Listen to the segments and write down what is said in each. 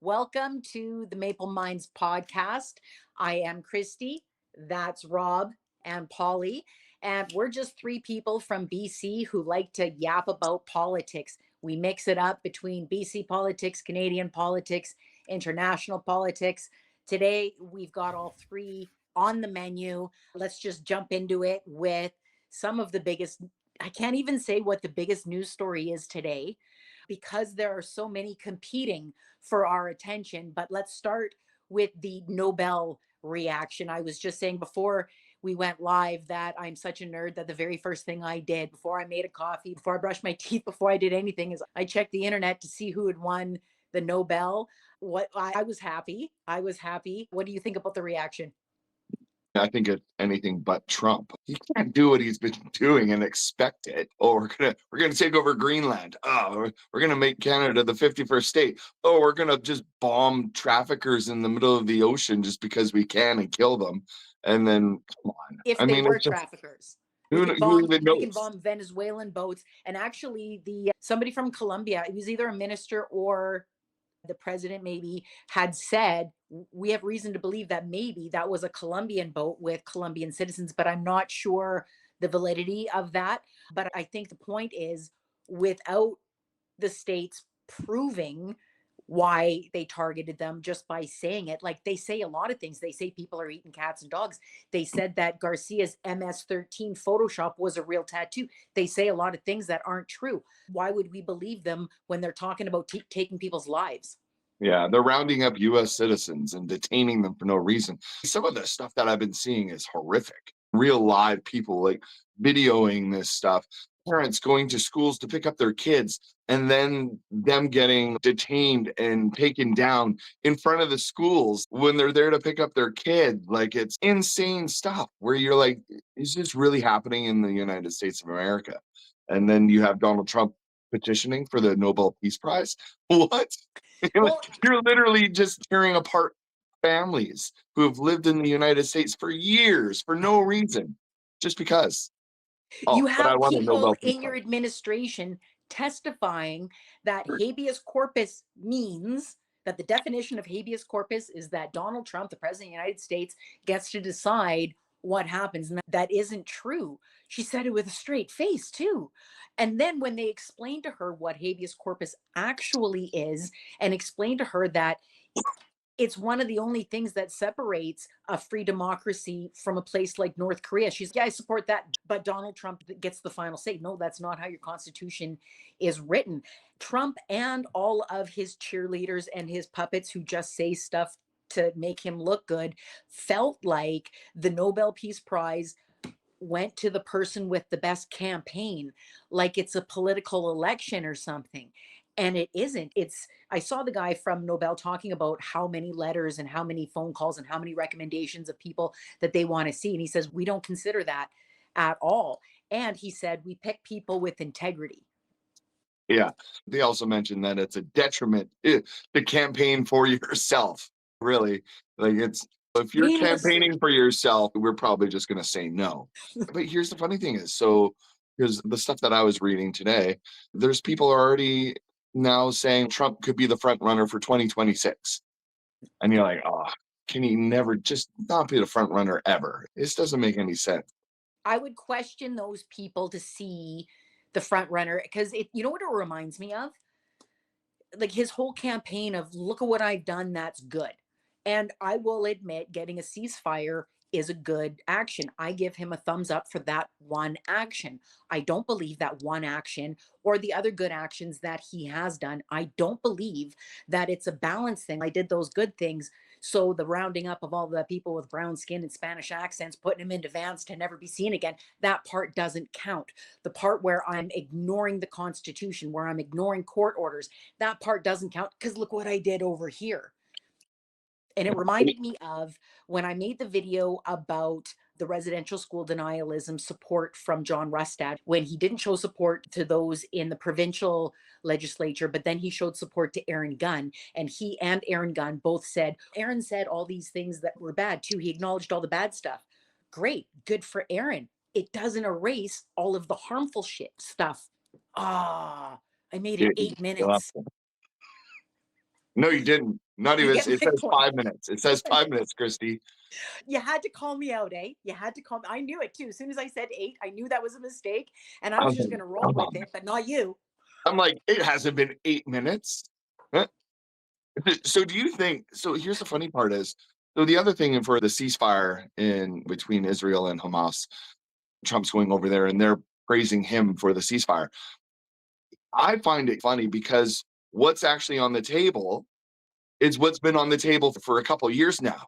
Welcome to the Maple Minds podcast. I am Christie, that's Rob and Polly, and we're just three people from BC who like to yap about politics. We mix it up between BC politics, Canadian politics, international politics. Today, we've got all three on the menu. Let's just jump into it with some of the biggest. I can't even say what the biggest news story is today because there are so many competing for our attention. But let's start with the Nobel reaction. I was just saying before we went live that I'm such a nerd that the very first thing I did before I made a coffee, before I brushed my teeth, before I did anything is I checked the internet to see who had won the Nobel. I was happy. I was happy. What do you think about the reaction? I think it's anything but Trump. He can't do what he's been doing and expect it. Oh, we're gonna take over Greenland. Oh, we're gonna make Canada the 51st state. Oh, we're gonna just bomb traffickers in the middle of the ocean just because we can and kill them. And then come on. If I they mean, were it's just traffickers. who even We can knows? bomb Venezuelan boats. And actually, the somebody from Colombia, it was either a minister or the president maybe had said we have reason to believe that maybe that was a Colombian boat with Colombian citizens, but I'm not sure the validity of that. But I think the point is without the states proving why they targeted them just by saying it. Like they say a lot of things. They say people are eating cats and dogs. They said that Garcia's MS-13 Photoshop was a real tattoo. They say a lot of things that aren't true. Why would we believe them when they're talking about taking people's lives? Yeah, they're rounding up US citizens and detaining them for no reason. Some of the stuff that I've been seeing is horrific. Real live people like videoing this stuff, parents going to schools to pick up their kids, and then them getting detained and taken down in front of the schools when they're there to pick up their kid. Like it's insane stuff where you're like, is this really happening in the United States of America? And then you have Donald Trump petitioning for the Nobel Peace Prize. What? Well, You're literally just tearing apart families who have lived in the United States for years for no reason, just because. you Oh, but I have want a people Nobel Peace in your Prize. administration testifying that habeas corpus means that the definition of habeas corpus is that Donald Trump, the president of the United States, gets to decide what happens. And that isn't true. She said it with a straight face, too. And then when they explained to her what habeas corpus actually is, and explained to her that it's one of the only things that separates a free democracy from a place like North Korea. She's, yeah, I support that, but Donald Trump gets the final say. No, that's not how your constitution is written. Trump and all of his cheerleaders and his puppets who just say stuff to make him look good felt like the Nobel Peace Prize went to the person with the best campaign, like it's a political election or something. And it isn't. It's, I saw the guy from Nobel talking about how many letters and how many phone calls and how many recommendations of people that they want to see. And he says, we don't consider that at all. And he said, we pick people with integrity. Yeah. They also mentioned that it's a detriment to campaign for yourself. Really. Like it's if you're Meaningless. campaigning for yourself, we're probably just gonna say no. But here's the funny thing is so because the stuff that I was reading today, there's people already now saying Trump could be the front runner for 2026. And you're like, oh, can he never just not be the front runner ever? This doesn't make any sense. I would question those people to see the front runner because it, you know what it reminds me of? Like his whole campaign of look at what I've done that's good. And I will admit getting a ceasefire is a good action. I give him a thumbs up for that one action. I don't believe that one action or the other good actions that he has done. I don't believe that it's a balance thing. I did those good things. So the rounding up of all the people with brown skin and Spanish accents, putting them into vans to never be seen again, that part doesn't count. The part where I'm ignoring the Constitution, where I'm ignoring court orders, that part doesn't count because look what I did over here. And it reminded me of when I made the video about the residential school denialism support from John Rustad, when he didn't show support to those in the provincial legislature, but then he showed support to Aaron Gunn. And he and Aaron Gunn both said, Aaron said all these things that were bad too. He acknowledged all the bad stuff. Great, good for Aaron. It doesn't erase all of the harmful shit stuff. Ah, I made it Yeah, 8 minutes. No, you didn't. Not You even. get It my says point. 5 minutes. It says 5 minutes, Christie. You had to call me out, eh? You had to call me. I knew it too. As soon as I said 8, I knew that was a mistake, and I I was was just like, going to roll come with on. it, but not you. I'm like, it hasn't been 8 minutes. Huh? So do you think? So here's the funny part is. So the other thing for the ceasefire in between Israel and Hamas, Trump's going over there and they're praising him for the ceasefire. I find it funny because what's actually on the table is what's been on the table for a couple of years now.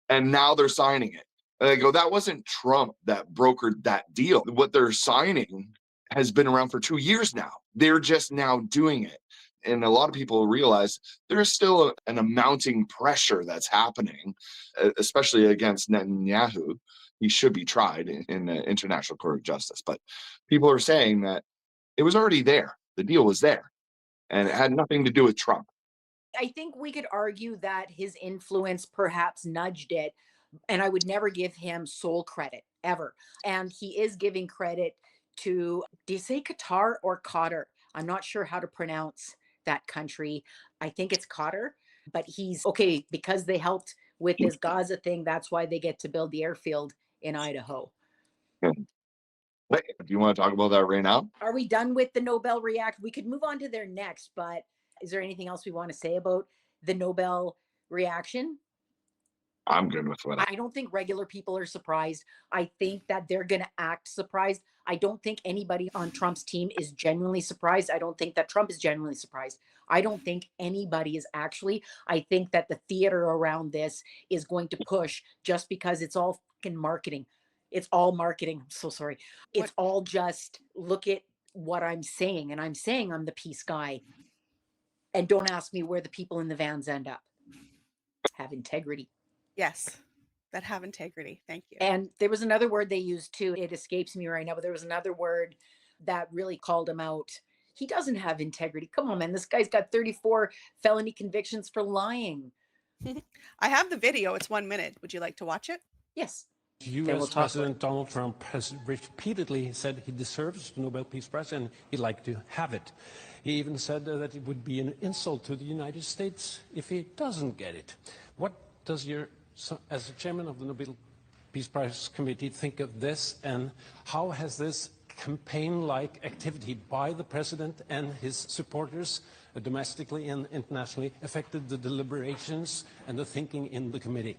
And now they're signing it. And I go, that wasn't Trump that brokered that deal. What they're signing has been around for 2 years now. They're just now doing it. And a lot of people realize there's still an amounting pressure that's happening, especially against Netanyahu. He should be tried in the International Court of Justice. But people are saying that it was already there. The deal was there and it had nothing to do with Trump. I think we could argue that his influence perhaps nudged it, and I would never give him sole credit ever. And he is giving credit to, do you say Qatar or Qatar? I'm not sure how to pronounce that country. I think it's Qatar, but he's okay because they helped with this Gaza thing. That's why they get to build the airfield in Idaho. Do you want to talk about that right now? Are we done with the Nobel react? We could move on to their next, but is there anything else we want to say about the Nobel reaction? I'm good with what I don't think regular people are surprised. I think that they're going to act surprised. I don't think anybody on Trump's team is genuinely surprised. I don't think that Trump is genuinely surprised. I don't think anybody is actually. I think that the theater around this is going to push just because it's all fucking marketing. It's all marketing. I'm so sorry. What It's all just look at what I'm saying. And I'm saying I'm the peace guy. And don't ask me where the people in the vans end up. Have integrity. Yes, that have integrity. Thank you. And there was another word they used too. It escapes me right now, but there was another word that really called him out. He doesn't have integrity. Come on, man. This guy's got 34 felony convictions for lying. I have the video. It's 1 minute. Would you like to watch it? Yes. US President Donald Trump has repeatedly said he deserves the Nobel Peace Prize and he'd like to have it. He even said that it would be an insult to the United States if he doesn't get it. What does as the chairman of the Nobel Peace Prize Committee, think of this, and how has this campaign-like activity by the president and his supporters domestically and internationally affected the deliberations and the thinking in the committee?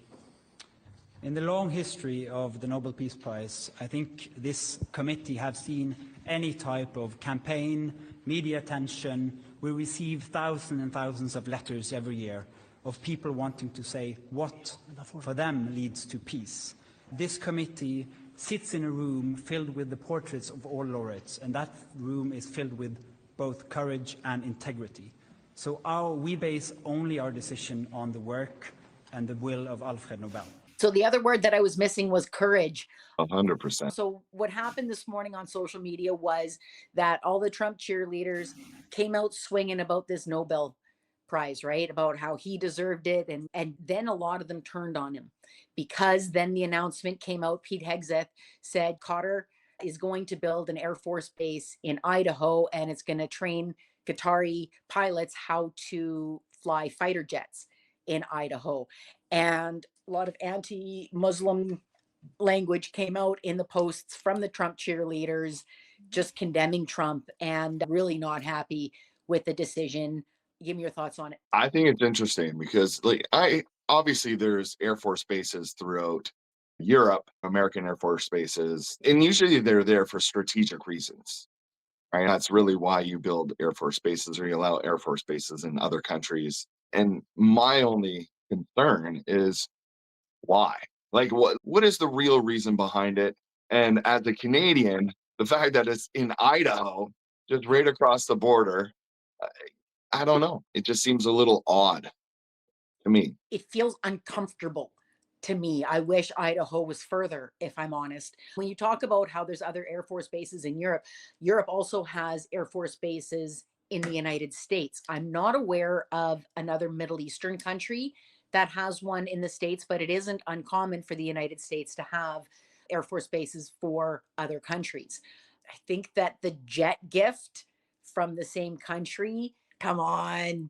In the long history of the Nobel Peace Prize, I think this committee have seen any type of campaign, media attention. We receive thousands and thousands of letters every year of people wanting to say what for them leads to peace. This committee sits in a room filled with the portraits of all laureates, and that room is filled with both courage and integrity. So we base only our decision on the work and the will of Alfred Nobel. So the other word that I was missing was courage. 100%. So what happened this morning on social media was that all the Trump cheerleaders came out swinging about this Nobel Prize, right? About how he deserved it. And then a lot of them turned on him because then the announcement came out. Pete Hegseth said Qatar is going to build an Air Force base in Idaho and it's going to train Qatari pilots how to fly fighter jets in Idaho. And a lot of anti-Muslim language came out in the posts from the Trump cheerleaders, just condemning Trump and really not happy with the decision. Give me your thoughts on it. I think it's interesting because I obviously there's Air Force bases throughout Europe, American Air Force bases, and usually they're there for strategic reasons. Right. That's really why you build Air Force bases or you allow Air Force bases in other countries. And my only concern is why? Like what is the real reason behind it? And as a Canadian, the fact that it's in Idaho, just right across the border, I don't know. It just seems a little odd to me. It feels uncomfortable to me. I wish Idaho was further, if I'm honest. When you talk about how there's other Air Force bases in Europe, Europe also has Air Force bases in the United States. I'm not aware of another Middle Eastern country that has one in the States, but it isn't uncommon for the United States to have Air Force bases for other countries. I think that the jet gift from the same country, come on,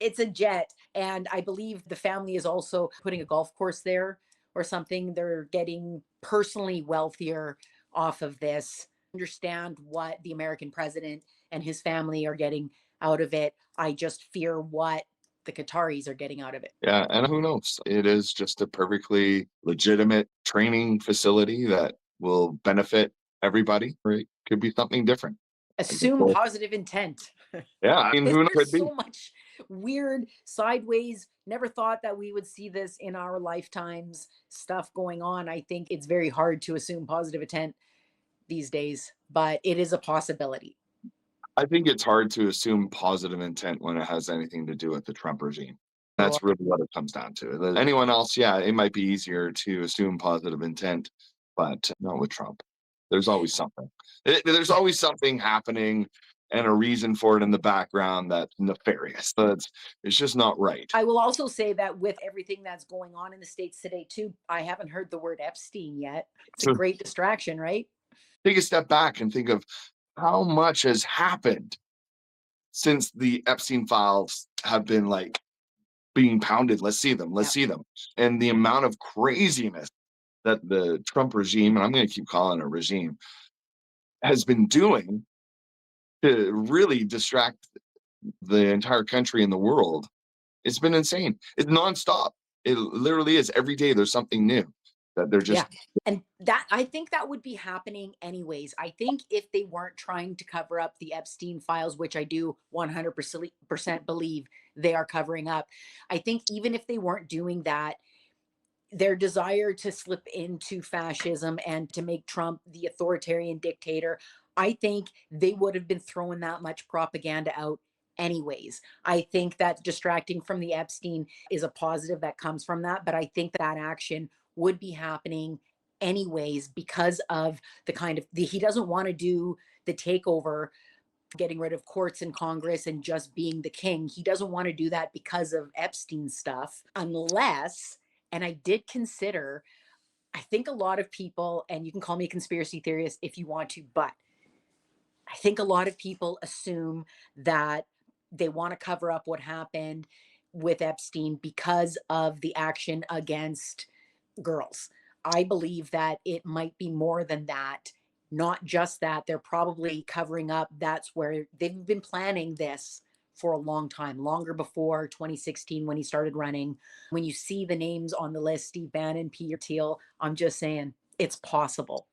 It's a jet. And I believe the family is also putting a golf course there or something. They're getting personally wealthier off of this. Understand what the American president and his family are getting out of it. I just fear what the Qataris are getting out of it. Yeah, and who knows? It is just a perfectly legitimate training facility that will benefit everybody. Or it could be something different. Assume positive intent. Yeah, I mean, who knows? There's so much weird sideways, never thought that we would see this in our lifetimes stuff going on. I think it's very hard to assume positive intent these days, but it is a possibility. I think it's hard to assume positive intent when it has anything to do with the Trump regime. That's really what it comes down to. Anyone else, yeah, it might be easier to assume positive intent, but not with Trump. There's always something. There's always something happening and a reason for it in the background that's nefarious. It's just not right. I will also say that with everything that's going on in the States today, too, I haven't heard the word Epstein yet. It's a great distraction, right? Take a step back and think of how much has happened since the Epstein files have been like being pounded. Let's see them. Let's see them. And the amount of craziness that the Trump regime, and I'm going to keep calling it a regime, has been doing to really distract the entire country and the world. It's been insane. It's nonstop. It literally is. Every day there's something new that they're just. And that, I think that would be happening anyways. I think if they weren't trying to cover up the Epstein files, which I do 100% believe they are covering up, I think even if they weren't doing that, their desire to slip into fascism and to make Trump the authoritarian dictator, I think they would have been throwing that much propaganda out anyways. I think that distracting from the Epstein is a positive that comes from that, but I think that action would be happening anyways because of the kind of he doesn't want to do the takeover, getting rid of courts and Congress and just being the king. He doesn't want to do that because of Epstein stuff, unless, and I did consider, I think a lot of people, and you can call me a conspiracy theorist if you want to, but I think a lot of people assume that they want to cover up what happened with Epstein because of the action against girls. I believe that it might be more than that. Not just that, they're probably covering up. That's where they've been planning this for a long time, longer before 2016 when he started running. When you see the names on the list, Steve Bannon, Peter Thiel, I'm just saying it's possible.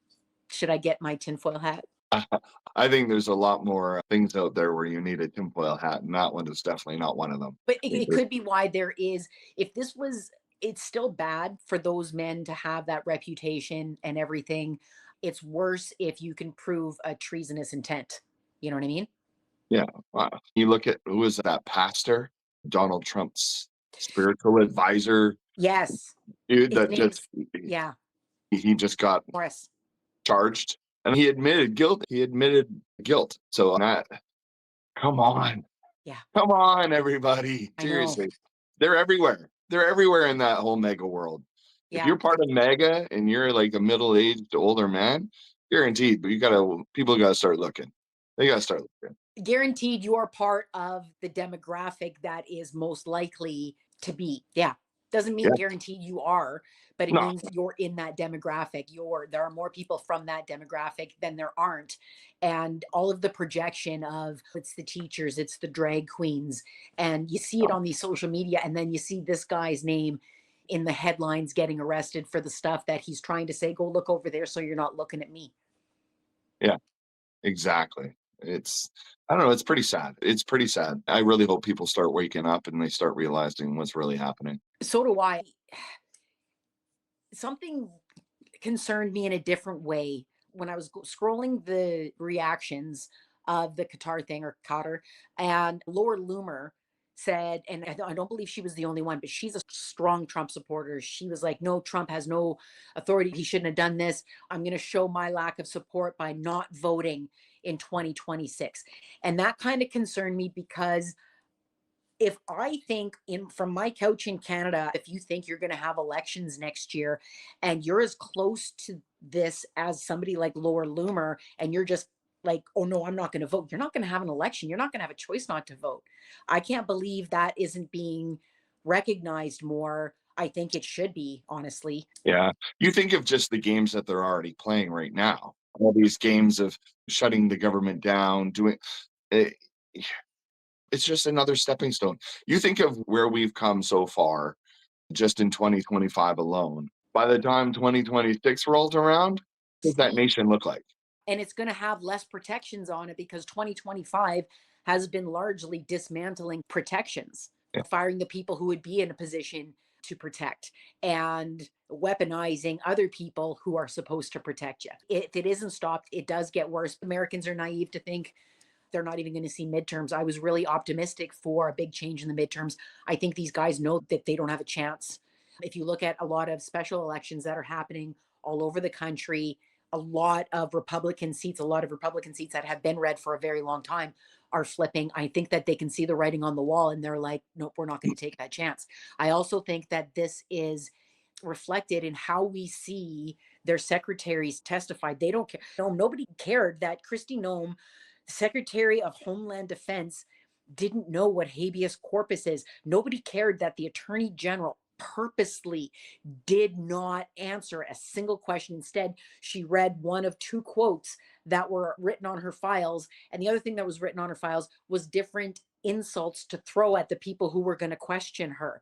Should I get my tinfoil hat? I think there's a lot more things out there where you need a tinfoil hat, and that one is definitely not one of them. But it could be why there is, if this was, it's still bad for those men to have that reputation and everything. It's worse if you can prove a treasonous intent. You know what I mean? Yeah. Wow. You look at who was that pastor, Donald Trump's spiritual advisor, Yes. dude His that name's, just yeah, he just got Morris. charged and he admitted guilt. He admitted guilt. So that, come on. Yeah. Come on, everybody. I know. Seriously. They're everywhere. They're everywhere in that whole mega world. If Yeah. you're part of mega and you're like a middle-aged older man, guaranteed, but people gotta start looking. They gotta start looking. Guaranteed you are part of the demographic that is most likely to be. Yeah. Doesn't mean Yeah. guaranteed you are, but it No. means you're in that demographic. There are more people from that demographic than there aren't. And all of the projection of it's the teachers, it's the drag queens, and you see it on these social media, and then you see this guy's name in the headlines getting arrested for the stuff that he's trying to say, go look over there so you're not looking at me. Yeah, exactly. I don't know, it's pretty sad. It's pretty sad. I really hope people start waking up and they start realizing what's really happening. So do I. Something concerned me in a different way when I was scrolling the reactions of the Qatar thing, or Qatar, and Laura Loomer said, and I don't believe she was the only one, but she's a strong Trump supporter. She was like, no, Trump has no authority. He shouldn't have done this. I'm going to show my lack of support by not voting in 2026. And that kind of concerned me because if I think from my couch in Canada, if you think you're going to have elections next year and you're as close to this as somebody like Laura Loomer and you're just like, oh no, I'm not going to vote. You're not going to have an election. You're not going to have a choice not to vote. I can't believe that isn't being recognized more. I think it should be, honestly. Yeah. You think of just the games that they're already playing right now. All these games of shutting the government down, doing it, it's just another stepping stone. You think of where we've come so far just in 2025 alone. By the time 2026 rolls around, what does that See? nation look like? And it's going to have less protections on it because 2025 has been largely dismantling protections, Yeah. firing the people who would be in a position to protect and weaponizing other people who are supposed to protect you. If it isn't stopped, it does get worse. Americans are naive to think they're not even going to see midterms. I was really optimistic for a big change in the midterms. I think these guys know that they don't have a chance. If you look at a lot of special elections that are happening all over the country, a lot of Republican seats that have been red for a very long time are flipping. I think that they can see the writing on the wall and they're like, nope, we're not going to take that chance. I also think that this is reflected in how we see their secretaries testified. They don't care. No, nobody cared that Christie Nome, Secretary of Homeland Defense, didn't know what habeas corpus is. Nobody cared that the Attorney General purposely did not answer a single question. Instead, she read one of two quotes that were written on her files. And the other thing that was written on her files was different insults to throw at the people who were going to question her.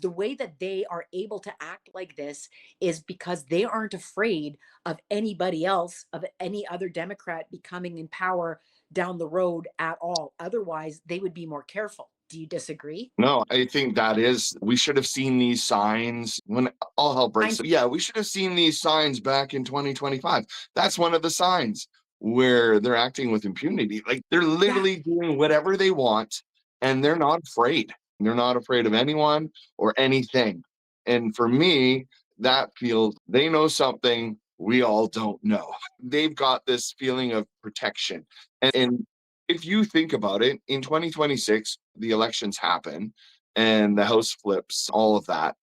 The way that they are able to act like this is because they aren't afraid of anybody else, of any other Democrat becoming in power down the road at all. Otherwise, they would be more careful. Do you disagree? No, I think that is, we should have seen these signs when all hell breaks. Yeah, we should have seen these signs back in 2025. That's one of the signs where they're acting with impunity. Like they're literally doing whatever they want and they're not afraid. They're not afraid of anyone or anything. And for me, that feels they know something we all don't know. They've got this feeling of protection. And if you think about it, in 2026, the elections happen and the House flips, all of that.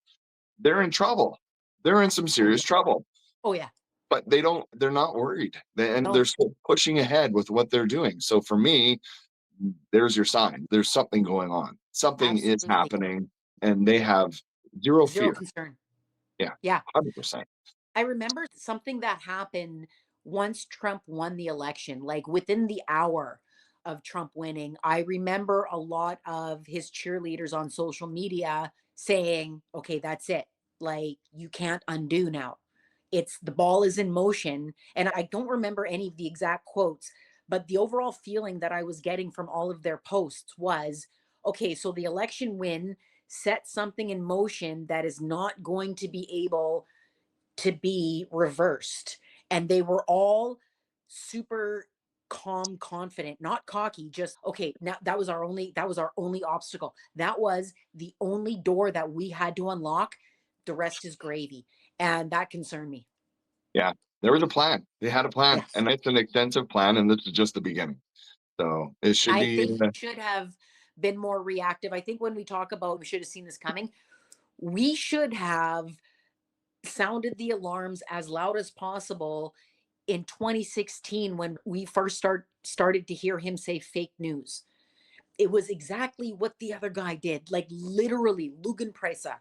They're in trouble. They're in some serious trouble, Oh, yeah. but they're not worried. And No, they're still pushing ahead with what they're doing. So for me, there's your sign. There's something going on. Something is absolutely. happening and they have zero Zero fear. concern. Yeah, Yeah. 100%. I remember something that happened once Trump won the election, like within the hour of Trump winning. I remember a lot of his cheerleaders on social media saying, okay, that's it. Like, you can't undo now. It's the ball is in motion. And I don't remember any of the exact quotes, but the overall feeling that I was getting from all of their posts was, okay, so the election win set something in motion that is not going to be able to be reversed. And they were all super calm, confident, not cocky, just okay, now that was our only obstacle. That was the only door that we had to unlock. The rest is gravy. And that concerned me. Yeah, there was a plan. They had a plan, Yes. and it's an extensive plan, and this is just the beginning. So it should I be, think should have been more reactive. I think when we talk about we should have seen this coming, we should have sounded the alarms as loud as possible in 2016 when we first started to hear him say fake news. It was exactly what the other guy did, like literally Lugenpresse,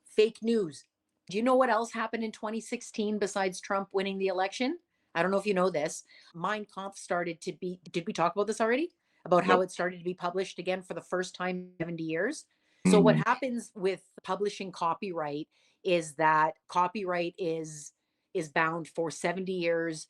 fake news. Do you know what else happened in 2016 besides Trump winning the election? I don't know if you know this. Mein Kampf started to be, did we talk about this already? About how nope. it started to be published again for the first time in 70 years. So what Mm, happens with publishing copyright is that copyright is bound for 70 years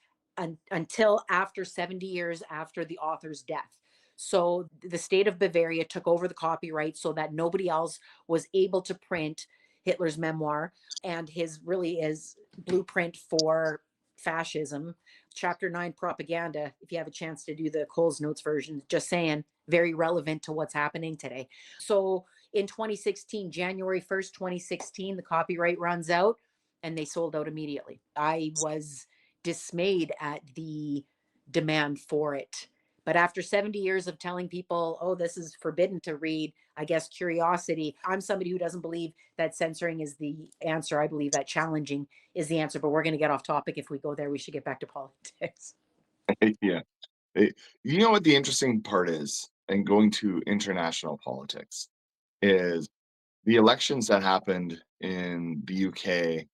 until after 70 years after the author's death. So the state of Bavaria took over the copyright so that nobody else was able to print Hitler's memoir and his really is blueprint for fascism. Chapter 9 propaganda, if you have a chance to do the Coles Notes version, just saying, very relevant to what's happening today. So in 2016, January 1st, 2016, the copyright runs out and they sold out immediately. I was dismayed at the demand for it. But after 70 years of telling people, oh, this is forbidden to read, I guess curiosity. I'm somebody who doesn't believe that censoring is the answer. I believe that challenging is the answer, but we're going to get off topic if we go there. We should get back to politics. yeah. You know what the interesting part is, and going to international politics, is the elections that happened in the UK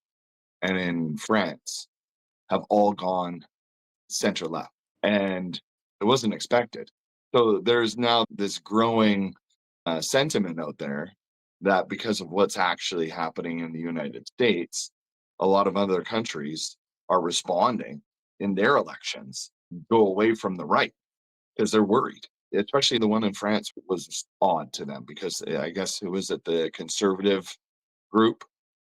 and in France have all gone center left, and it wasn't expected. So there's now this growing sentiment out there that because of what's actually happening in the United States, a lot of other countries are responding in their elections, go away from the right because they're worried. Especially the one in France was odd to them because I guess it was at the conservative group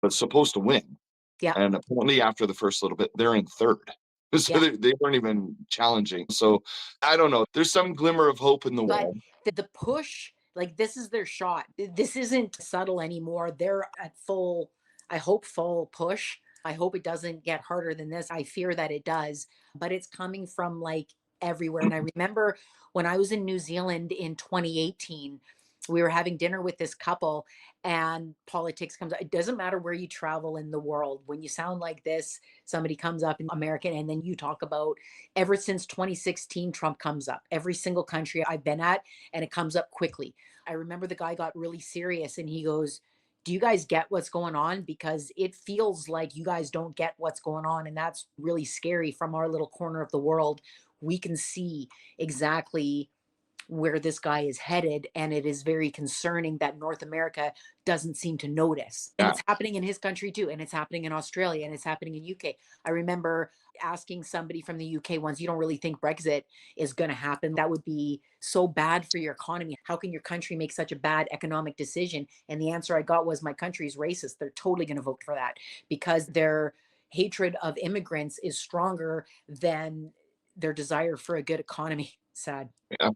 was supposed to win. Yeah. And apparently after the first little bit, they're in third. So Yeah. they weren't even challenging. So I don't know. There's some glimmer of hope in the But world. the push, like this is their shot. This isn't subtle anymore. They're at full, I hope, full push. I hope it doesn't get harder than this. I fear that it does, but it's coming from like everywhere. And I remember when I was in New Zealand in 2018, we were having dinner with this couple and politics comes up. It doesn't matter where you travel in the world. When you sound like this, somebody comes up in American and then you talk about ever since 2016, Trump comes up. Every single country I've been at, and it comes up quickly. I remember the guy got really serious and he goes, do you guys get what's going on? Because it feels like you guys don't get what's going on. And that's really scary from our little corner of the world. We can see exactly where this guy is headed. And it is very concerning that North America doesn't seem to notice. And Yeah. it's happening in his country too. And it's happening in Australia and it's happening in UK. I remember asking somebody from the UK once, you don't really think Brexit is going to happen? That would be so bad for your economy. How can your country make such a bad economic decision? And the answer I got was, my country's racist. They're totally going to vote for that because their hatred of immigrants is stronger than their desire for a good economy. Sad. Yeah.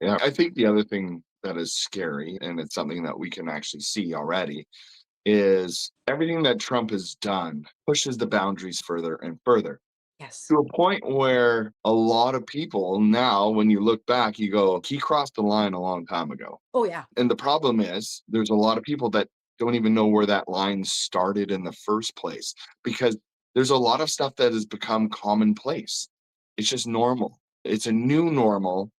Yeah. I think the other thing that is scary, and it's something that we can actually see already, is everything that Trump has done pushes the boundaries further and further Yes. to a point where a lot of people now, when you look back, you go, he crossed the line a long time ago. Oh, yeah. And the problem is, there's a lot of people that don't even know where that line started in the first place because there's a lot of stuff that has become commonplace. It's just normal. It's a new normal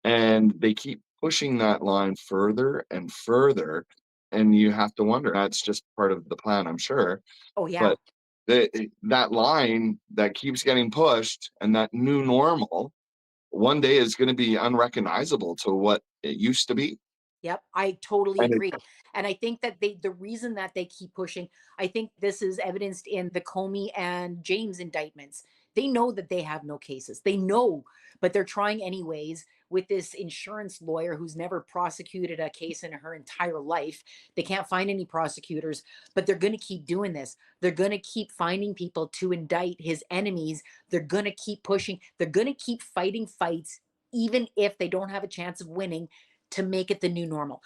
and they keep pushing that line further and further, and you have to wonder, that's just part of the plan, I'm sure, Oh, yeah. but that line that keeps getting pushed and that new normal one day is going to be unrecognizable to what it used to be. Yep, I totally And agree. And I think that the reason that they keep pushing, I think this is evidenced in the Comey and James indictments. They know that they have no cases. They know, but they're trying anyways with this insurance lawyer who's never prosecuted a case in her entire life. They can't find any prosecutors, but they're going to keep doing this. They're going to keep finding people to indict his enemies. They're going to keep pushing. They're going to keep fighting fights, even if they don't have a chance of winning, to make it the new normal.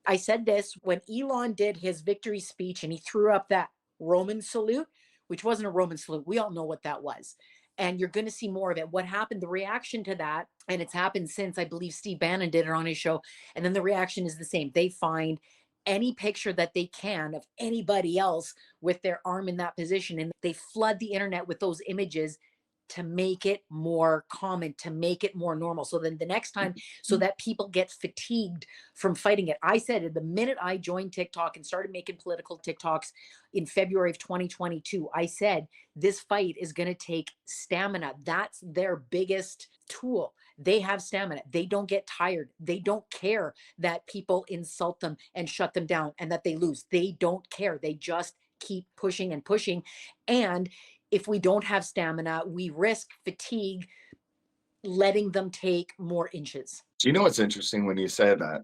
I said this when Elon did his victory speech and he threw up that Roman salute, which wasn't a Roman salute. We all know what that was. And you're going to see more of it. What happened, the reaction to that, and it's happened since, I believe Steve Bannon did it on his show. And then the reaction is the same. They find any picture that they can of anybody else with their arm in that position and they flood the internet with those images to make it more common, to make it more normal. So then the next time, so that people get fatigued from fighting it. I said the minute I joined TikTok and started making political TikToks in February of 2022, I said this fight is going to take stamina. That's their biggest tool. They have stamina. They don't get tired. They don't care that people insult them and shut them down and that they lose. They don't care. They just keep pushing and pushing. And if we don't have stamina, we risk fatigue, letting them take more inches. you know what's interesting when you say that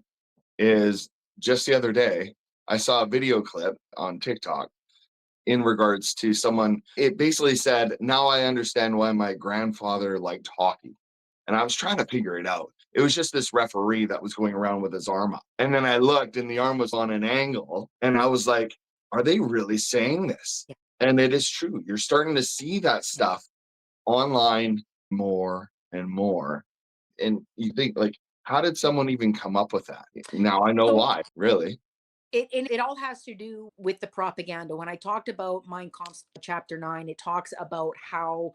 is just the other day, I saw a video clip on TikTok in regards to someone. It basically said, now I understand why my grandfather liked hockey. And I was trying to figure it out. It was just this referee that was going around with his arm up. And then I looked and the arm was on an angle. And I was like, are they really saying this? Yeah. And it is true. You're starting to see that stuff online more and more. And you think, like, how did someone even come up with that? Now I know So why, really. It all has to do with the propaganda. When I talked about Mein Kampf chapter 9, it talks about how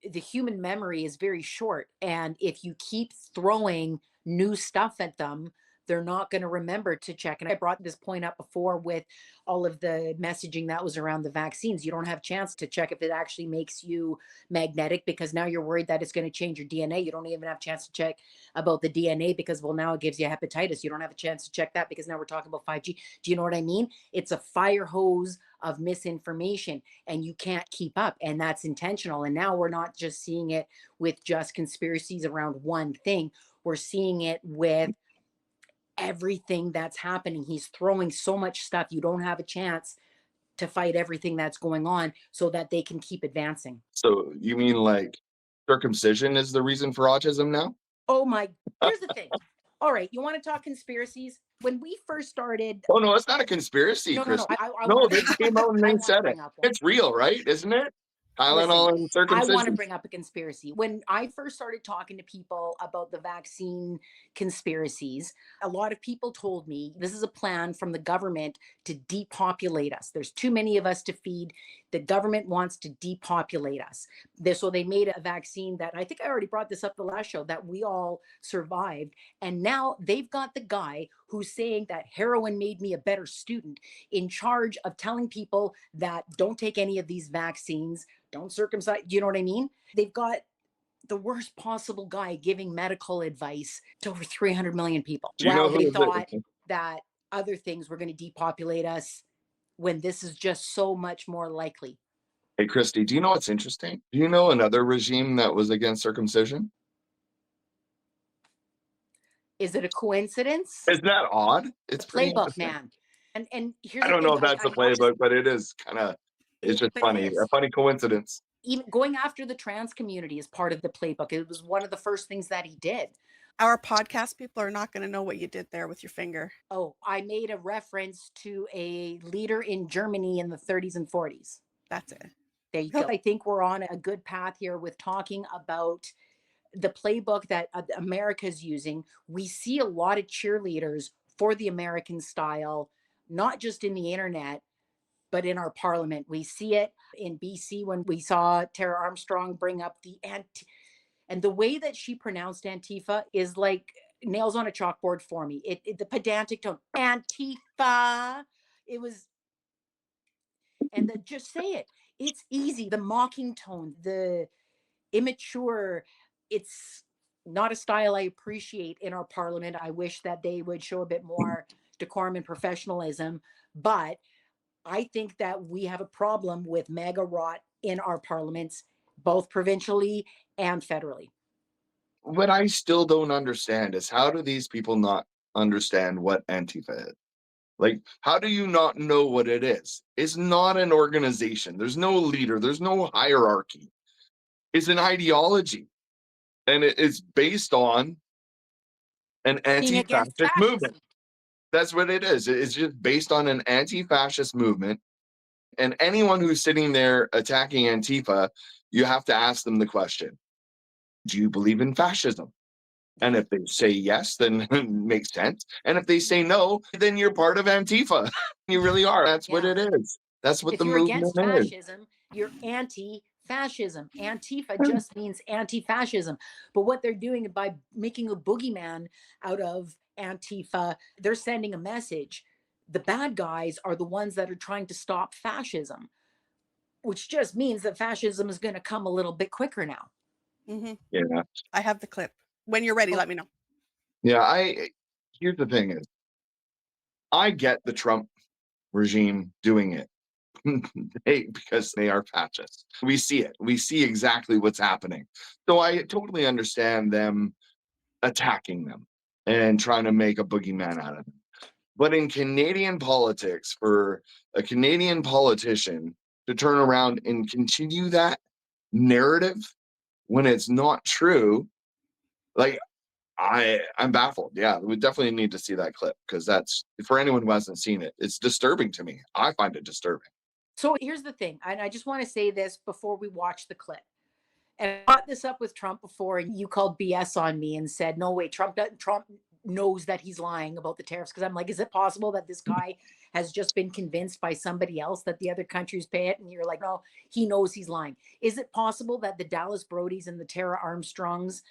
the human memory is very short. And if you keep throwing new stuff at them, they're not going to remember to check. And I brought this point up before with all of the messaging that was around the vaccines. You don't have a chance to check if it actually makes you magnetic, because now you're worried that it's going to change your DNA. You don't even have a chance to check about the DNA because, well, now it gives you hepatitis. You don't have a chance to check that because now we're talking about 5G. Do you know what I mean? It's a fire hose of misinformation and you can't keep up. And that's intentional. And now we're not just seeing it with just conspiracies around one thing. We're seeing it with everything that's happening. He's throwing so much stuff. You don't have a chance to fight everything that's going on so that they can keep advancing. So you mean like circumcision is the reason for autism now? Oh my, here's the thing. All right, you want to talk conspiracies? When we first started, Oh no, it's not a conspiracy, no, Christie. I No, want they to came out and I they want to said it. bring up one. It's real, right? Isn't it? Listen, Tylenol and I want to circumcision. bring up a conspiracy. When I first started talking to people about the vaccine conspiracies, a lot of people told me this is a plan from the government to depopulate us. There's too many of us to feed. The government wants to depopulate us. So they made a vaccine that, I think I already brought this up the last show, that we all survived. And now they've got the guy who's saying that heroin made me a better student in charge of telling people that don't take any of these vaccines, don't circumcise. Do you know what I mean? They've got the worst possible guy giving medical advice to over 300 million people. Do you know While they who thought the that other things were going to depopulate us, when this is just so much more likely. Hey Christie, do you know what's interesting? Do you know another regime that was against circumcision? Is it a coincidence? Isn't that odd? The It's pretty Playbook, interesting. man. And here's I the don't know thing. if that's the I'll just, playbook, but it is kind of, it's just but it funny. A is. funny coincidence. Even going after the trans community is part of the playbook. It was one of the first things that he did. Our podcast people are not going to know what you did there with your finger. Oh, I made a reference to a leader in Germany in the 30s and 40s. That's it. There you go. I think we're on a good path here with talking about the playbook that America's using. We see a lot of cheerleaders for the American style, not just in the internet, but in our parliament. We see it in BC when we saw Tara Armstrong bring up the and the way that she pronounced Antifa is like nails on a chalkboard for me. The pedantic tone, Antifa. It was, and just say it. It's easy. The mocking tone, the immature. It's not a style I appreciate in our parliament. I wish that they would show a bit more decorum and professionalism. But I think that we have a problem with MAGA rot in our parliaments, both provincially and federally. What I still don't understand is how do these people not understand what Antifa is? Like, how do you not know what it is? It's not an organization. There's no leader. There's no hierarchy. It's an ideology. And it is based on an Being against anti-fascist movement. fascism. That's what it is. It's just based on an anti-fascist movement. And anyone who's sitting there attacking Antifa, you have to ask them the question, do you believe in fascism? And if they say yes, then it makes sense. And if they say no, then you're part of Antifa. You really are. That's what Yeah. it is. That's what If the you're movement against is. fascism, you're anti-fascism. Antifa just means anti-fascism. But what they're doing by making a boogeyman out of Antifa, they're sending a message. The bad guys are the ones that are trying to stop fascism, which just means that fascism is going to come a little bit quicker now. Mm-hmm. Yeah. I have the clip. When you're ready, let me know. Yeah. Here's the thing is, I get the Trump regime doing it. Because they are fascists. We see it. We see exactly what's happening. So I totally understand them attacking them and trying to make a boogeyman out of them. But in Canadian politics, for a Canadian politician to turn around and continue that narrative when it's not true, like I'm baffled. Yeah, we definitely need to see that clip because that's, for anyone who hasn't seen it, it's disturbing to me. I find it disturbing. So here's the thing, and I just want to say this before we watch the clip. And I brought this up with Trump before, and you called BS on me and said, "No way, Trump knows that he's lying about the tariffs." Because I'm like, is it possible that this guy has just been convinced by somebody else that the other countries pay it, and you're like, no, he knows he's lying. Is it possible that the Dallas Brodies and the Tara Armstrongs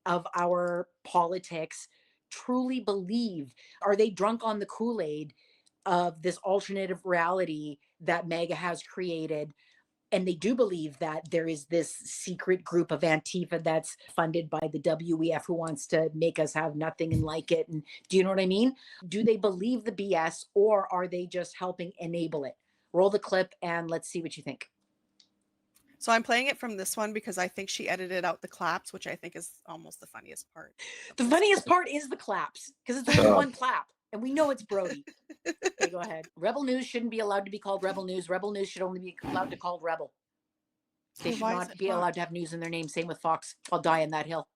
of our politics truly believe? Are they drunk on the Kool-Aid of this alternative reality that MAGA has created? And they do believe that there is this secret group of Antifa that's funded by the WEF who wants to make us have nothing and like it. And do you know what I mean? Do they believe the BS, or are they just helping enable it? Roll the clip and let's see what you think. So I'm playing it from this one because I think she edited out the claps, which I think is almost the funniest part. The funniest part is the claps, because it's only one clap. And we know it's Brody. Okay, go ahead. Rebel News shouldn't be allowed to be called Rebel News. Rebel News should only be allowed to be called Rebel. They should not be allowed to have news in their name. Same with Fox. I'll die on that hill.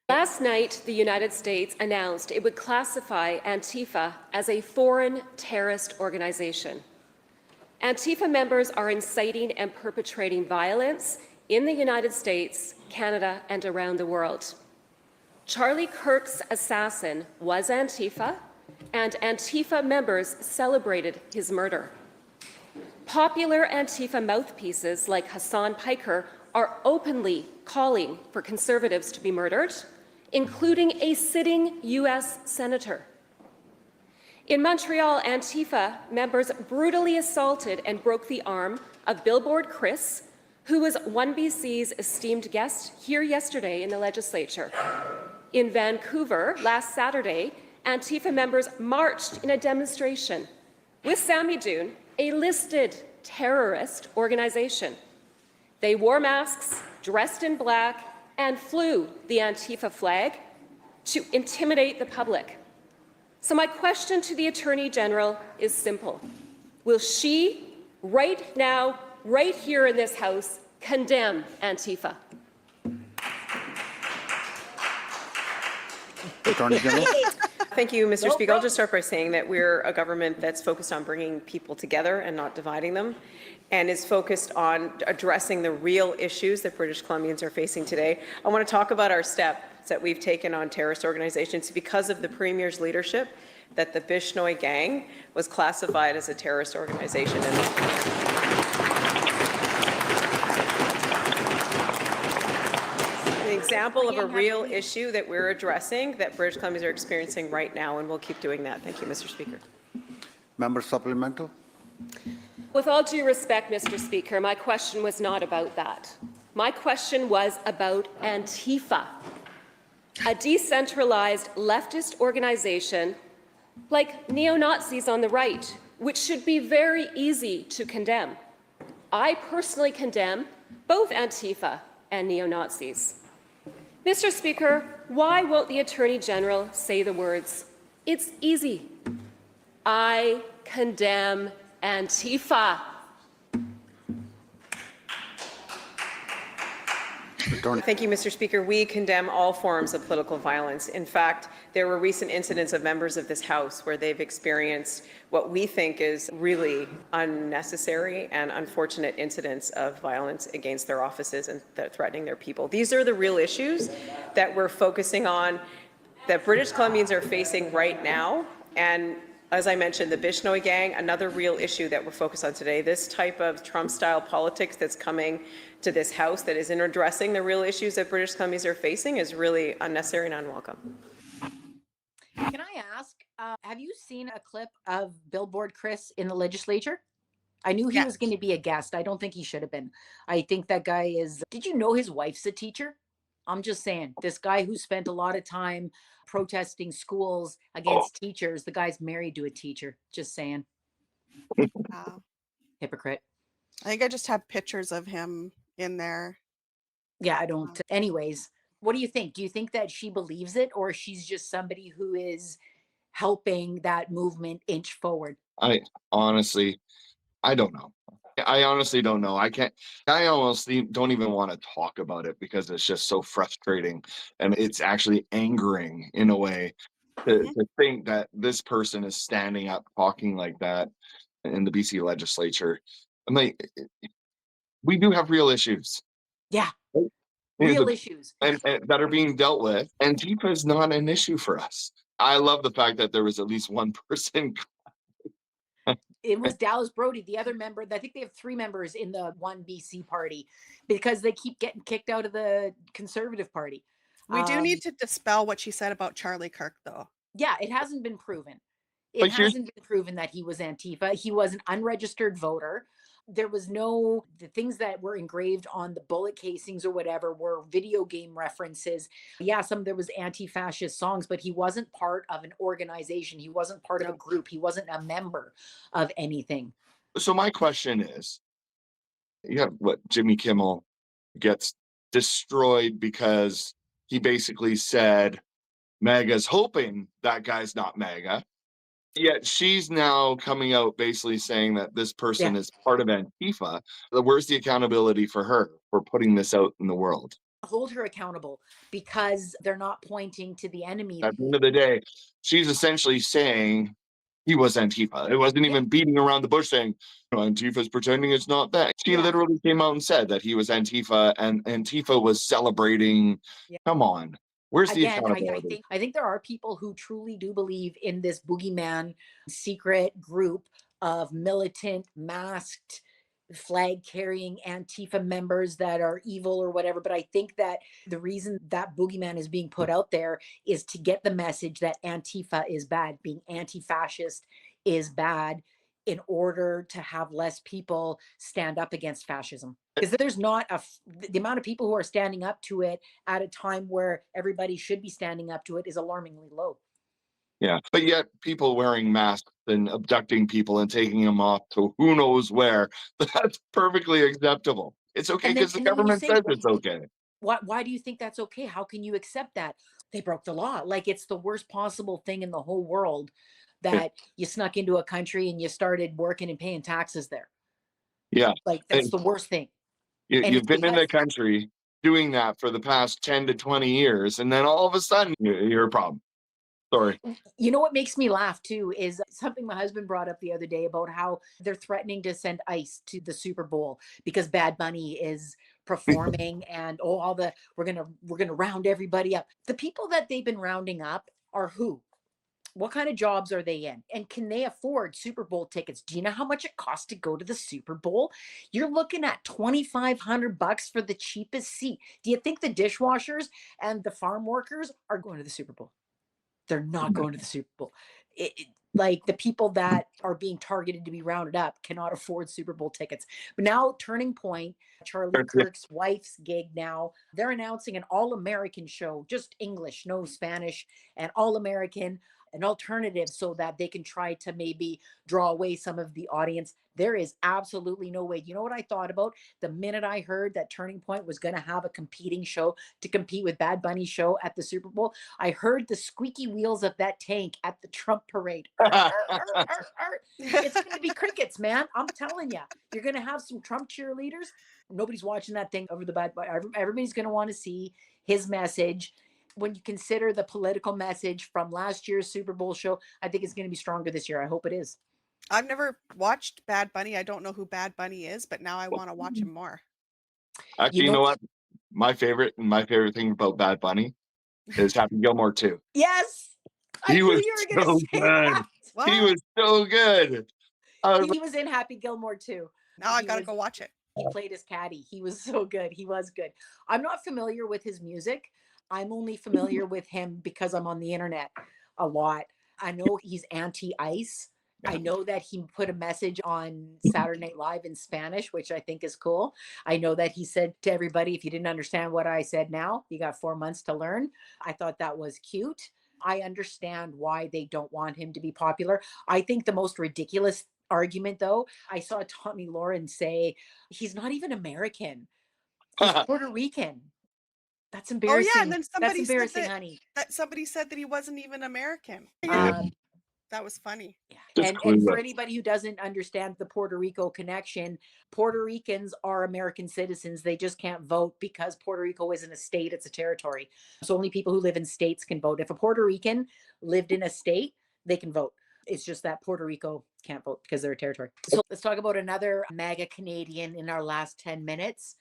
Last night, the United States announced it would classify Antifa as a foreign terrorist organization. Antifa members are inciting and perpetrating violence in the United States, Canada, and around the world. Charlie Kirk's assassin was Antifa, and Antifa members celebrated his murder. Popular Antifa mouthpieces like Hassan Piker are openly calling for conservatives to be murdered, including a sitting U.S. senator. In Montreal, Antifa members brutally assaulted and broke the arm of Billboard Chris, who was 1BC's esteemed guest here yesterday in the legislature. In Vancouver, last Saturday, Antifa members marched in a demonstration with Sammy Doon, a listed terrorist organization. They wore masks, dressed in black, and flew the Antifa flag to intimidate the public. So my question to the Attorney General is simple. Will she, right now, right here in this House, condemn Antifa? Attorney General. Thank you, Mr. Speaker. I'll just start by saying that we're a government that's focused on bringing people together and not dividing them, and is focused on addressing the real issues that British Columbians are facing today. I want to talk about our steps that we've taken on terrorist organizations because of the Premier's leadership, that the Bishnoi gang was classified as a terrorist organization. An example of a real issue that we're addressing that British Columbians are experiencing right now, and we'll keep doing that. Thank you, Mr. Speaker. Member supplemental. With all due respect, Mr. Speaker, my question was not about that. My question was about Antifa, a decentralized leftist organization like neo-Nazis on the right, which should be very easy to condemn. I personally condemn both Antifa and neo-Nazis. Mr. Speaker, why won't the Attorney General say the words, "It's easy. I condemn Antifa"? Thank you, Mr. Speaker. We condemn all forms of political violence. In fact, there were recent incidents of members of this House where they've experienced what we think is really unnecessary and unfortunate incidents of violence against their offices and threatening their people. These are the real issues that we're focusing on, that British Columbians are facing right now. And as I mentioned, the Bishnoi gang, another real issue that we're focused on today. This type of Trump-style politics that's coming to this House that isn't addressing the real issues that British Columbians are facing is really unnecessary and unwelcome. Can I ask, have you seen a clip of Billboard Chris in the legislature? I knew he was going to be a guest. I don't think he should have been. I think that guy is, did you know his wife's a teacher? I'm just saying, this guy who spent a lot of time protesting schools against teachers, the guy's married to a teacher. Just saying. Wow. Hypocrite. I think I just have pictures of him in there. Yeah, I don't. Anyways, what do you think? Do you think that she believes it, or she's just somebody who is helping that movement inch forward? I honestly don't know. I honestly don't know. I almost don't even want to talk about it because it's just so frustrating, and it's actually angering in a way to think that this person is standing up talking like that in the BC legislature. I'm like, we do have real issues. Yeah. Real issues. And that are being dealt with. Antifa is not an issue for us. I love the fact that there was at least one person. It was Dallas Brody, the other member. I think they have 3 members in the one BC party because they keep getting kicked out of the Conservative Party. We do need to dispel what she said about Charlie Kirk, though. Yeah, it hasn't been proven. It But here's hasn't been proven that he was Antifa. He was an unregistered voter. There was the things that were engraved on the bullet casings or whatever were video game references. Yeah, there was anti-fascist songs, but he wasn't part of an organization. He wasn't part of a group. He wasn't a member of anything. so my question is, you have what, Jimmy Kimmel gets destroyed because he basically said MAGA's hoping that guy's not MAGA. Yet she's now coming out basically saying that this person is part of Antifa. Where's the accountability for her for putting this out in the world? Hold her accountable because they're not pointing to the enemy. At the end of the day, she's essentially saying he was Antifa. It wasn't even beating around the bush saying, Antifa's pretending it's not that. She literally came out and said that he was Antifa and Antifa was celebrating. Come on. Where's the accountability? I think there are people who truly do believe in this boogeyman secret group of militant, masked, flag carrying Antifa members that are evil or whatever. But I think that the reason that boogeyman is being put out there is to get the message that Antifa is bad, being anti-fascist is bad, in order to have less people stand up against fascism. Because there's not the amount of people who are standing up to it at a time where everybody should be standing up to it is alarmingly low. Yeah, but yet people wearing masks and abducting people and taking them off to who knows where, that's perfectly acceptable. It's okay because the government says it's okay. Why do you think that's okay? How can you accept that? They broke the law. Like, it's the worst possible thing in the whole world that you snuck into a country and you started working and paying taxes there. Yeah. Like, that's the worst thing. You've been in the country doing that for the past 10 to 20 years, and then all of a sudden you're a problem. Sorry. You know what makes me laugh too is something my husband brought up the other day about how they're threatening to send ICE to the Super Bowl because Bad Bunny is performing and we're gonna round everybody up. The people that they've been rounding up are who? What kind of jobs are they in? And can they afford Super Bowl tickets? Do you know how much it costs to go to the Super Bowl? You're looking at $2,500 for the cheapest seat. Do you think the dishwashers and the farm workers are going to the Super Bowl? They're not going to the Super Bowl. Like, the people that are being targeted to be rounded up cannot afford Super Bowl tickets. But now, Turning Point, Charlie Kirk's wife's gig now, they're announcing an all-American show, just English, no Spanish, and all-American, an alternative so that they can try to maybe draw away some of the audience. There is absolutely no way. You know what I thought about the minute I heard that Turning Point was going to have a competing show to compete with Bad Bunny's show at the Super Bowl? I heard the squeaky wheels of that tank at the Trump parade. It's going to be crickets, man. I'm telling you, you're going to have some Trump cheerleaders. Nobody's watching that thing over the Bad Bunny. Everybody's going to want to see his message. When you consider the political message from last year's Super Bowl show, I think it's going to be stronger this year. I hope it is. I've never watched Bad Bunny. I don't know who Bad Bunny is, but now I want to watch him more. Actually, you know what? My favorite thing about Bad Bunny is Happy Gilmore 2. Yes. He was so good. He was so good. He was in Happy Gilmore 2. Now I got to go watch it. He played his caddy. He was so good. He was good. I'm not familiar with his music. I'm only familiar with him because I'm on the internet a lot. I know he's anti-ICE. I know that he put a message on Saturday Night Live in Spanish, which I think is cool. I know that he said to everybody, if you didn't understand what I said now, you got 4 months to learn. I thought that was cute. I understand why they don't want him to be popular. I think the most ridiculous argument, though, I saw Tommy Lauren say, he's not even American. He's Puerto Rican. That's embarrassing. Oh yeah, and then somebody said honey. Somebody said that he wasn't even American. That was funny. Yeah. And for anybody who doesn't understand the Puerto Rico connection, Puerto Ricans are American citizens. They just can't vote because Puerto Rico isn't a state, it's a territory. So only people who live in states can vote. If a Puerto Rican lived in a state, they can vote. It's just that Puerto Rico can't vote because they're a territory. So let's talk about another MAGA Canadian in our last 10 minutes,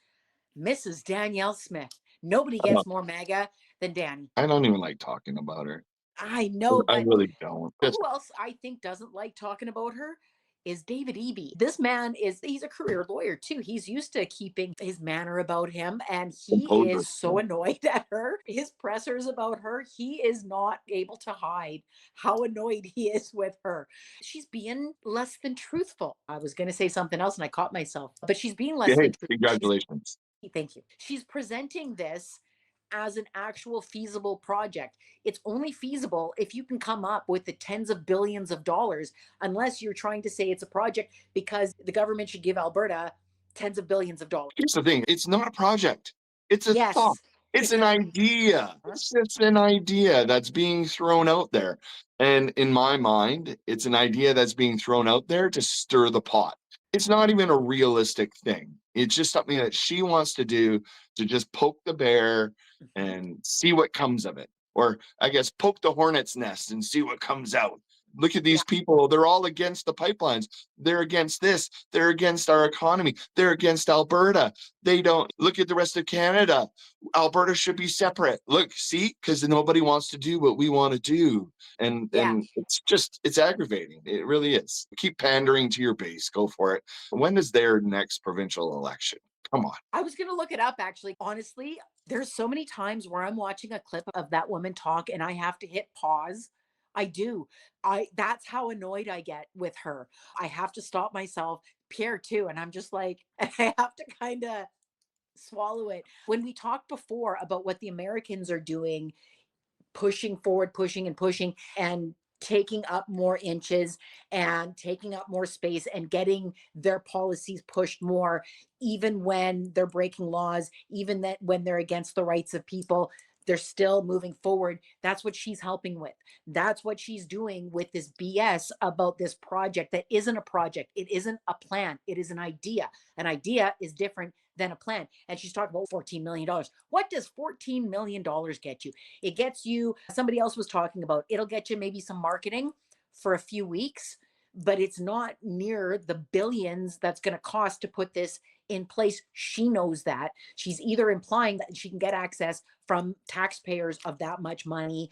Mrs. Danielle Smith. Nobody gets more MAGA than Danny. I don't even like talking about her. I know, I but really don't. Just who else I think doesn't like talking about her is David Eby. This man he's a career lawyer too. He's used to keeping his manner about him, and he composure. is so annoyed at her. His pressers about her, he is not able to hide how annoyed he is with her. She's being less than truthful. I was going to say something else and I caught myself, but she's being less Hey, than truthful. congratulations. Thank you. She's presenting this as an actual feasible project. It's only feasible if you can come up with the tens of billions of dollars, unless you're trying to say it's a project because the government should give Alberta tens of billions of dollars. Here's the thing, it's not a project. It's a thought. Yes. It's an idea. It's just an idea that's being thrown out there. And in my mind, it's an idea that's being thrown out there to stir the pot. It's not even a realistic thing. It's just something that she wants to do to just poke the bear and see what comes of it. Or I guess poke the hornet's nest and see what comes out. Look at these people. They're all against the pipelines. They're against this. They're against our economy. They're against Alberta. They don't look at the rest of Canada. Alberta should be separate. Look, see, because nobody wants to do what we want to do. Yeah. And it's aggravating. It really is. Keep pandering to your base. Go for it. When is their next provincial election? Come on. I was going to look it up actually. Honestly, there's so many times where I'm watching a clip of that woman talk and I have to hit pause. I do. That's how annoyed I get with her. I have to stop myself, Pierre too, and I'm just like I have to kind of swallow it. When we talked before about what the Americans are doing, pushing forward, pushing and pushing, and taking up more inches and taking up more space and getting their policies pushed more, even when they're breaking laws, even that when they're against the rights of people, they're still moving forward. That's what she's helping with. That's what she's doing with this BS about this project that isn't a project. It isn't a plan. It is an idea. An idea is different than a plan. And she's talking about $14 million. What does $14 million get you? It gets you, somebody else was talking about, it'll get you maybe some marketing for a few weeks, but it's not near the billions that's going to cost to put this in place. She knows that. She's either implying that she can get access from taxpayers of that much money.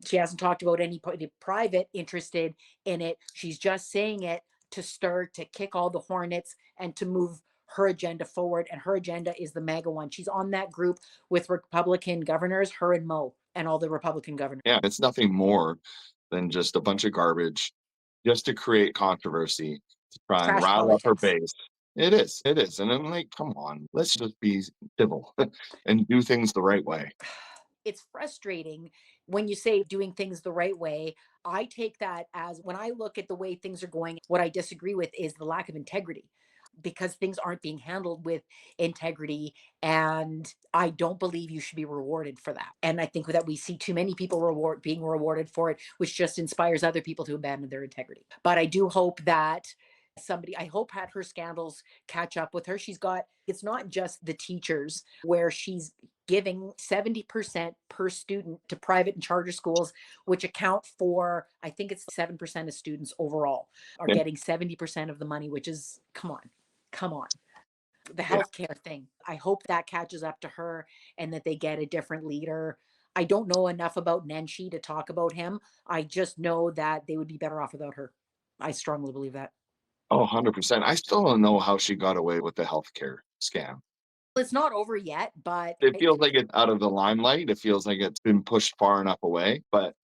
She hasn't talked about any private interested in it. She's just saying it to stir, to kick all the hornets and to move her agenda forward. And her agenda is the MAGA one. She's on that group with Republican governors, her and Mo and all the Republican governors. Yeah, it's nothing more than just a bunch of garbage just to create controversy, to try and Trash rile up her politics. base. It is. It is. And I'm like, come on, let's just be civil and do things the right way. It's frustrating when you say doing things the right way. I take that as, when I look at the way things are going, what I disagree with is the lack of integrity, because things aren't being handled with integrity. And I don't believe you should be rewarded for that. And I think that we see too many people being rewarded for it, which just inspires other people to abandon their integrity. But I do hope that I hope had her scandals catch up with her. It's not just the teachers, where she's giving 70% per student to private and charter schools, which account for, I think it's 7% of students overall are Yeah. getting 70% of the money, which is, come on. The Yeah. healthcare thing. I hope that catches up to her and that they get a different leader. I don't know enough about Nenshi to talk about him. I just know that they would be better off without her. I strongly believe that. Oh, 100%. I still don't know how she got away with the healthcare scam. It's not over yet, but It feels like it's out of the limelight. It feels like it's been pushed far enough away, but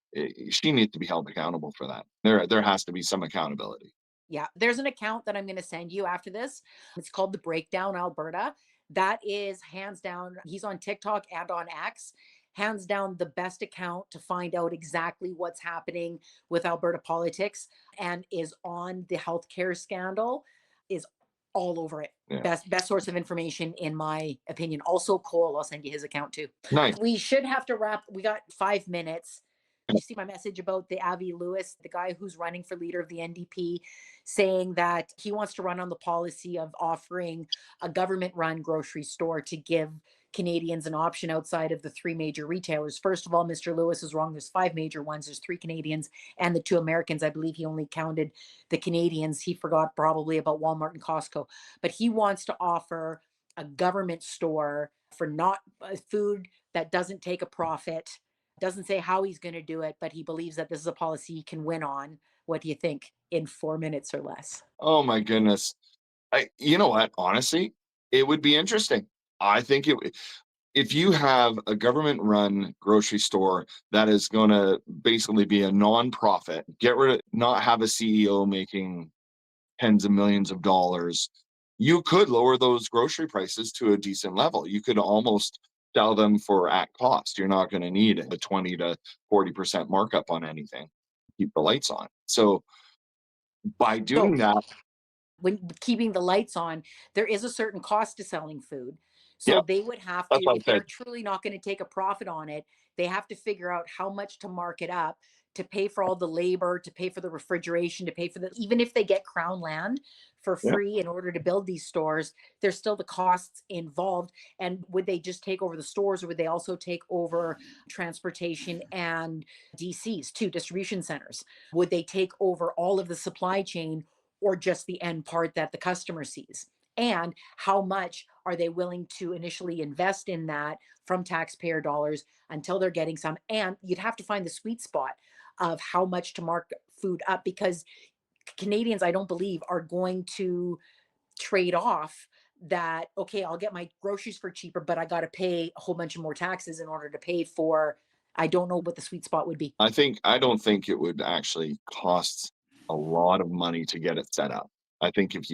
she needs to be held accountable for that. There has to be some accountability. yeah, there's an account that I'm going to send you after this. It's called The Breakdown Alberta. That is hands down, he's on TikTok and on X, hands down the best account to find out exactly what's happening with Alberta politics, and is on the healthcare scandal, is all over it. Yeah. Best source of information, in my opinion. Also, Cole, I'll send you his account too. Nice. We should have to wrap. We got 5 minutes. Did you see my message about the Avi Lewis, the guy who's running for leader of the NDP, saying that he wants to run on the policy of offering a government-run grocery store to give Canadians an option outside of the 3 major retailers? First of all, Mr. Lewis is wrong. There's 5 major ones. There's 3 Canadians and the 2 Americans. I believe he only counted the Canadians. He forgot probably about Walmart and Costco. But he wants to offer a government store for not food that doesn't take a profit, Doesn't say how he's going to do it, but he believes that this is a policy he can win on. What do you think? In 4 minutes or less. Oh my goodness. You know what? Honestly, it would be interesting. I think if you have a government run grocery store that is going to basically be a nonprofit, get rid of, not have a CEO making tens of millions of dollars, you could lower those grocery prices to a decent level. You could almost sell them for at cost. You're not going to need a 20 to 40% markup on anything. Keep the lights on. So by So doing that, when keeping the lights on, there is a certain cost to selling food. So yeah, they would have to, that's what I'm if they're saying. truly not going to take a profit on it, they have to figure out how much to mark it up to pay for all the labor, to pay for the refrigeration, to pay for the, even if they get crown land for Yeah. free in order to build these stores, there's still the costs involved. And would they just take over the stores, or would they also take over transportation and DCs, too, distribution centers? Would they take over all of the supply chain, or just the end part that the customer sees? And how much are they willing to initially invest in that from taxpayer dollars until they're getting some? And you'd have to find the sweet spot of how much to mark food up, because Canadians, I don't believe, are going to trade off that, okay, I'll get my groceries for cheaper, but I got to pay a whole bunch of more taxes in order to pay for, I don't know what the sweet spot would be. I don't think it would actually cost a lot of money to get it set up. I think if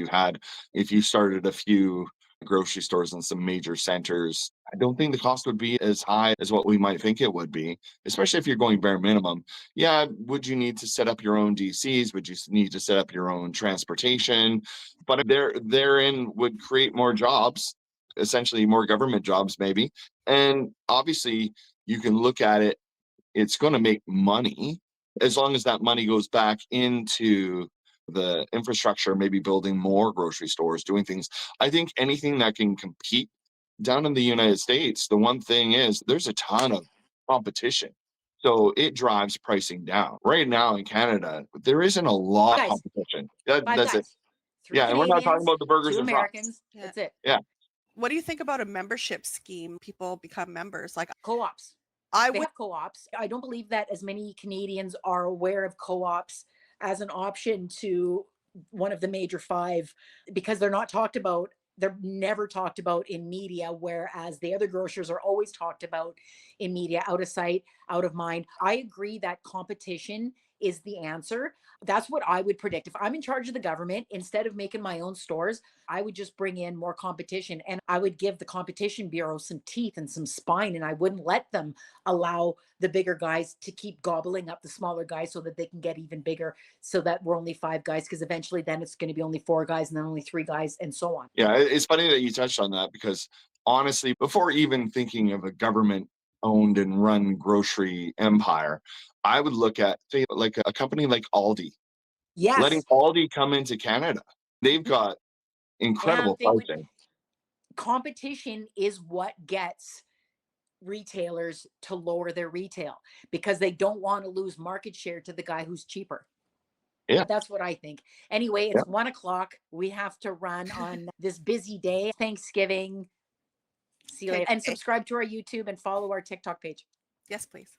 you started a few grocery stores in some major centers, I don't think the cost would be as high as what we might think it would be, especially if you're going bare minimum. Yeah, would you need to set up your own DCs? Would you need to set up your own transportation? But therein would create more jobs, essentially more government jobs, maybe. And obviously, you can look at it, it's going to make money as long as that money goes back into the infrastructure, maybe building more grocery stores, doing things. I think anything that can compete down in the United States, the one thing is there's a ton of competition. So it drives pricing down. Right now in Canada, there isn't a lot of Guys, competition. five That's it. guys, three Yeah. And we're not talking Canadians, about the burgers two and fries. Americans. Yeah. That's it. Yeah. What do you think about a membership scheme? People become members. Like Co-ops. I They would have co-ops. I don't believe that as many Canadians are aware of co-ops as an option to one of the major five, because they're not talked about. They're never talked about in media, whereas the other grocers are always talked about in media, out of sight, out of mind. I agree that competition is the answer. That's what I would predict. If I'm in charge of the government, instead of making my own stores, I would just bring in more competition, and I would give the Competition Bureau some teeth and some spine, and I wouldn't let them allow the bigger guys to keep gobbling up the smaller guys so that they can get even bigger, so that we're only five guys, because eventually then it's going to be only four guys, and then only three guys, and so on. Yeah. It's funny that you touched on that because honestly, before even thinking of a government owned and run grocery empire, I would look at, say, like a company like Aldi, letting Yes. Aldi come into Canada. They've got And incredible they would, pricing. competition is what gets retailers to lower their retail, because they don't want to lose market share to the guy who's cheaper. Yeah. That's what I think. Anyway, Yeah. it's 1 o'clock. We have to run on this busy day. Thanksgiving. See you Okay. later. And subscribe to our YouTube and follow our TikTok page. Yes, please.